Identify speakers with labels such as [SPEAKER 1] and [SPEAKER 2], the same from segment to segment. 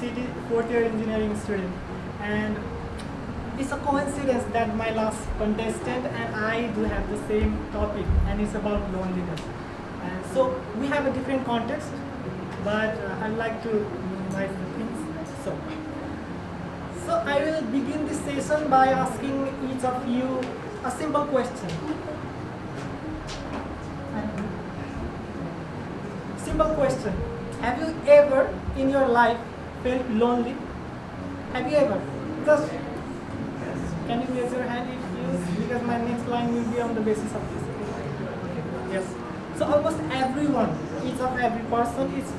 [SPEAKER 1] University, fourth year engineering student. And it's a coincidence that my last contestant and I do have the same topic, and it's about loneliness. And so we have a different context, but I'd like to minimize the things. So I will begin this session by asking each of you a simple question. Simple question. Have you ever in your life felt lonely? Have you ever? Just can you raise your hand if you, because my next line will be on the basis of this. Okay. Yes. So almost everyone, each of every person is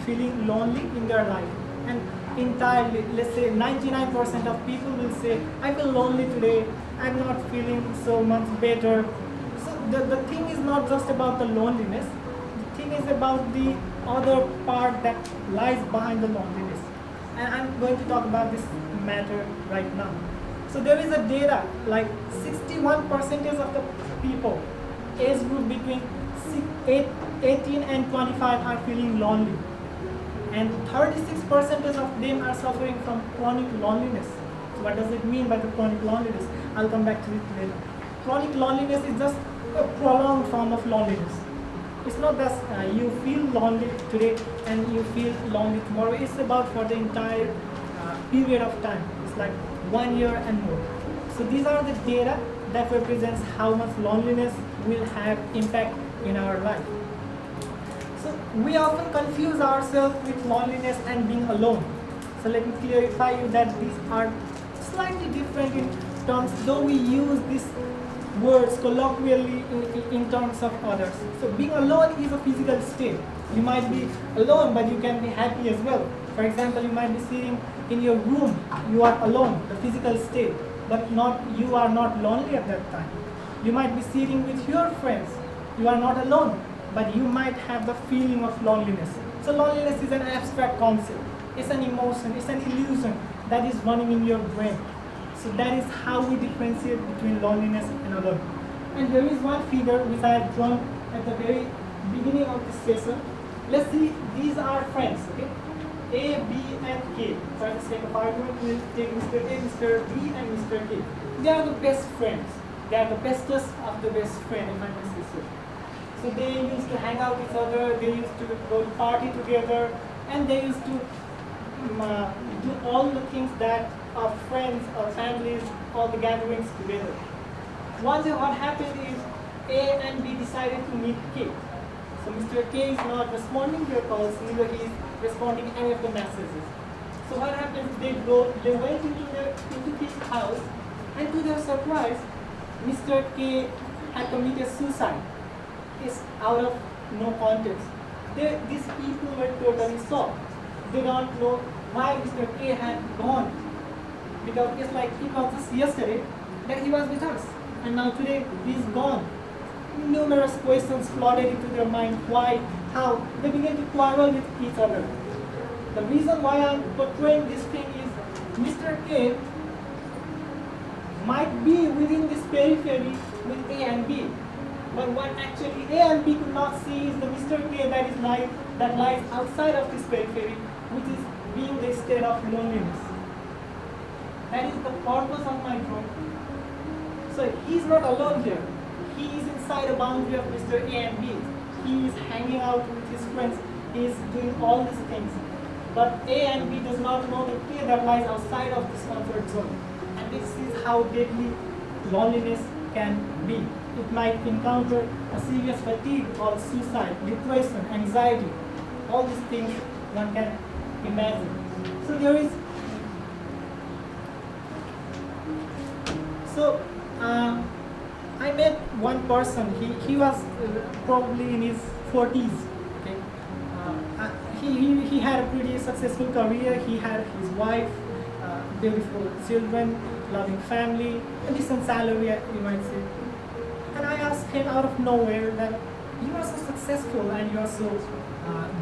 [SPEAKER 1] feeling lonely in their life. And entirely, let's say 99% of people will say, I feel lonely today, I'm not feeling so much better. So the thing is not just about the loneliness, the thing is about the other part that lies behind the loneliness. And I'm going to talk about this matter right now. So there is a data, like 61% of the people, age group between 18 and 25 are feeling lonely. And 36% of them are suffering from chronic loneliness. So what does it mean by the chronic loneliness? I'll come back to it later. Chronic loneliness is just a prolonged form of loneliness. It's not that you feel lonely today and you feel lonely tomorrow. It's about for the entire period of time. It's like 1 year and more. So these are the data that represents how much loneliness will have impact in our life. So we often confuse ourselves with loneliness and being alone. So let me clarify you that these are slightly different in terms, though we use these words colloquially in terms of others. So being alone is a physical state. You might be alone, but you can be happy as well. For example, you might be sitting in your room, you are alone, the physical state, but you are not lonely at that time. You might be sitting with your friends, you are not alone, but you might have the feeling of loneliness. So loneliness is an abstract concept. It's an emotion, it's an illusion that is running in your brain. So that is how we differentiate between loneliness and alone. And here is one figure which I have drawn at the very beginning of this session. Let's see, these are friends, okay? A, B, and K. For the sake of argument, we'll take Mr. A, Mr. B, and Mr. K. They are the best friends. They are the bestest of the best friend, if I may say so. So they used to hang out with each other, they used to go to party together, and they used to do all the things that our friends, our families, all the gatherings together. One day what happened is A and B decided to meet K. So Mr. K is not responding to your calls, neither he is responding any of the messages. So what happens, they went into his house, and to their surprise, Mr. K had committed suicide. It's out of no context. These people were totally shocked. They don't know why Mr. K had gone. Because it's like it was just yesterday that he was with us. And now today he's gone. Numerous questions flooded into their mind. Why? How? They began to quarrel with each other. The reason why I'm portraying this thing is Mr. K might be within this periphery with A and B. But what actually A and B could not see is the Mr. K that lies outside of this periphery, which is being the state of loneliness. That is the purpose of my drawing. So he is not alone here. He is inside a boundary of Mr. A and B. He is hanging out with his friends. He is doing all these things. But A and B does not know the K that lies outside of this comfort zone. And this is how deadly loneliness can be. It might encounter a serious fatigue or suicide, depression, anxiety, all these things one can imagine. So there is, I met one person, he was probably in his 40s, okay? He had a pretty successful career, he had his wife, beautiful children, loving family, a decent salary, you might say. And I asked him out of nowhere that you are so successful and you are so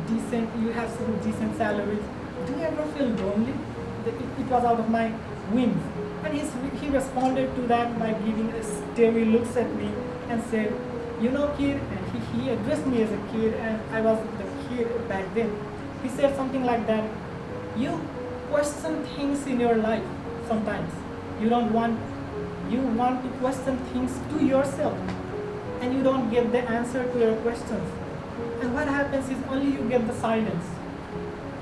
[SPEAKER 1] decent, you have some decent salaries. Do you ever feel lonely? It was out of my whim. And he responded to that by giving stary looks at me and said, you know, kid, and he addressed me as a kid, and I was the kid back then. He said something like that, you question things in your life sometimes. You don't want you want to question things to yourself, and you don't get the answer to your questions. And what happens is only you get the silence.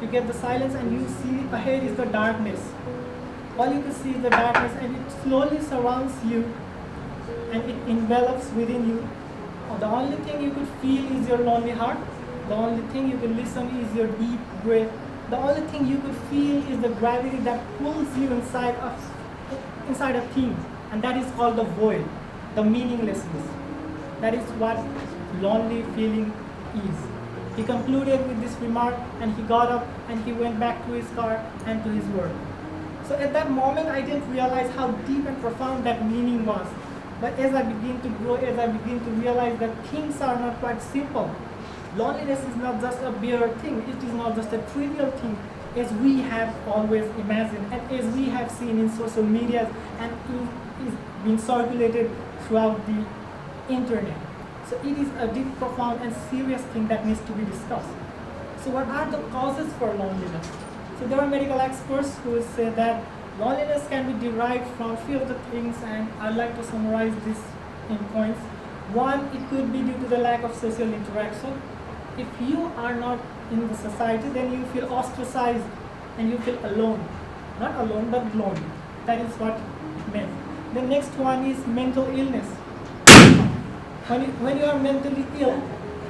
[SPEAKER 1] You get the silence and you see ahead is the darkness. All you can see is the darkness, and it slowly surrounds you and it envelops within you. The only thing you could feel is your lonely heart. The only thing you can listen is your deep breath. The only thing you could feel is the gravity that pulls you inside a thing, and that is called the void, the meaninglessness. That is what lonely feeling is. He concluded with this remark, and he got up and he went back to his car and to his work. So at that moment, I didn't realize how deep and profound that meaning was. But as I begin to grow, as I begin to realize that things are not quite simple. Loneliness is not just a bare thing. It is not just a trivial thing, as we have always imagined, and as we have seen in social media, and it is being circulated throughout the internet. So it is a deep, profound, and serious thing that needs to be discussed. So what are the causes for loneliness? So there are medical experts who say that loneliness can be derived from few of the things, and I'd like to summarize this in points. One, it could be due to the lack of social interaction. If you are not in the society, then you feel ostracized and you feel alone. Not alone, but lonely. That is what it meant. The next one is mental illness. When you are mentally ill,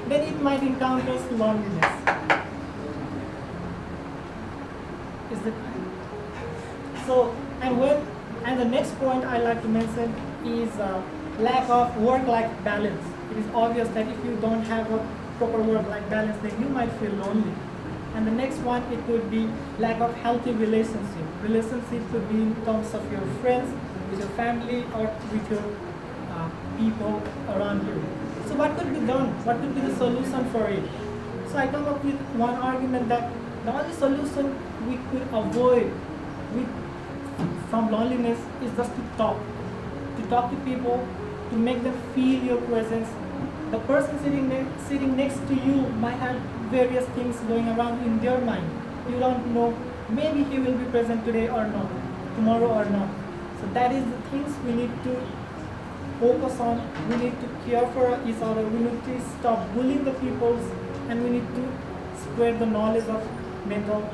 [SPEAKER 1] then it might encounter loneliness. Is that so? And the next point I like to mention is lack of work-life balance. It is obvious that if you don't have a proper work-life balance, then you might feel lonely. And the next one, it could be lack of healthy relationship. Relationship could be in terms of your friends, with your family, or with your people around you. So what could be done? What could be the solution for it? So I come up with one argument that the only solution we could avoid from loneliness is just to talk to people, to make them feel your presence. The person sitting next to you might have various things going around in their mind. You don't know, maybe he will be present today or not, tomorrow or not. So that is the things we need to focus on. We need to care for each other. We need to stop bullying the people, and we need to spread the knowledge of mental